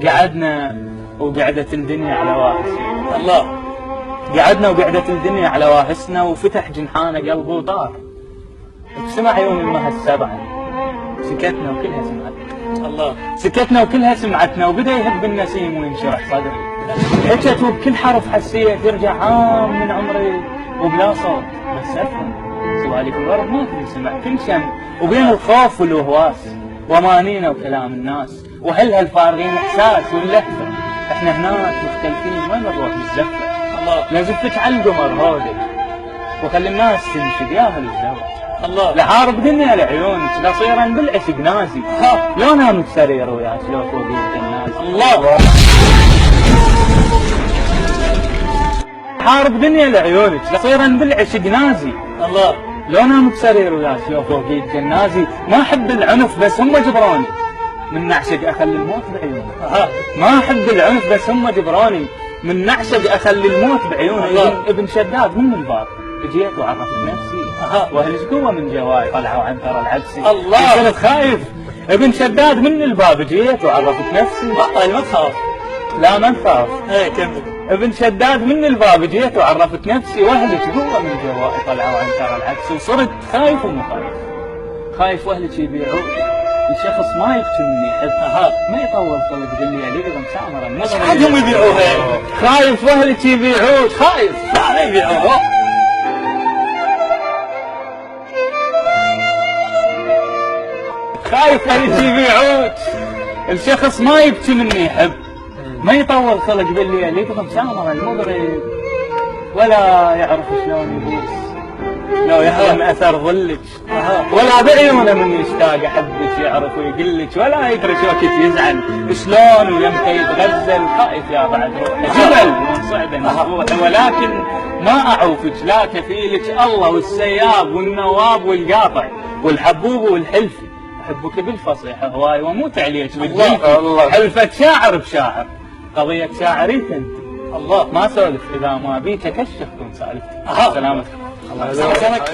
قعدنا وقعدت الدنيا على واحسنا. الله. قعدنا وقعدت الدنيا على واحسنا وفتح جنحانه قلبه وطار. بسمع يوم المها السبعة سكتنا وكلها سمعتنا. الله. سكتنا وكلها سمعتنا وبدا يهب النسيم وينشرح صدري. حكت وبكل حرف حسيت يرجع عام من عمري وبلا صوت بس افهم سواليف الورد ما تنسمع تنشم وبين الخوف والوهواس وامانينا وكلام الناس وهل هالفارغين احساس واللهفه احنا هناك مختلفين ما نروح بالزفه. الله. لازفتك على القمر هودك وخلي الناس تنشد يا اهل الزوج. الله. لحارب دنيا لعيونك لصيرا بالعشق نازي لو نامك سرير وياك لو فوق الجنازي. الله. حارب دنيا لعيونك لصيرا بالعشق نازي. الله. لو نام بسرير وياك لو فوق الجنازي ما احب العنف بس هم جبروني من نعشق اخلي الموت بعيوني. ما احب العنف بس هم جبروني من نعشق اخلي الموت بعيوني. ابن شداد من الباب جيت وعرفت نفسي واهل قوه من جواي طلعوا عن ثرى العبسي. الله. كنت خايف ابن شداد من الباب جيت وعرفت نفسي. ما تخاف. لا ما نخاف. ايه كمل. ابن شداد من الباب جيت وعرفت نفسي واهلك قوه من جواي طلعوا عن ثرى العبس وصرت خايف ومخايف. خايف واهلك يبيعوك الشخص ما يبكي مني يحبها ما يطول طلب دنيا لي مسامره حدهم يبيعوها. خايف واهلك يبيعوك خايف لا يبيعوها. خايف اهلك يبيعوك الشخص ما يبكي مني يحب ما يطول خلق بالليل يبغى مسامره المغرب ولا يعرف شلون يبوس لو يحرم اثر ظلك ولا بعيونه من يشتاق احبك يعرف ويقلك ولا يدري وقت يزعل شلون ويمتى يتغزل. خايف يا بعد روحي جبل من صعبه مفتوحه ولكن ما اعوفك لا كفيلك الله والسياب والنواب والقاطع والحبوب والحلفي احبك بالفصيحه هواي واموت عليك بالجنة حلفة شاعر بشاعر قضيه شاعريك انت. الله ما سولف اذا ما بيك اكشف كن سالفتك. سلامتك. الله يسلمك.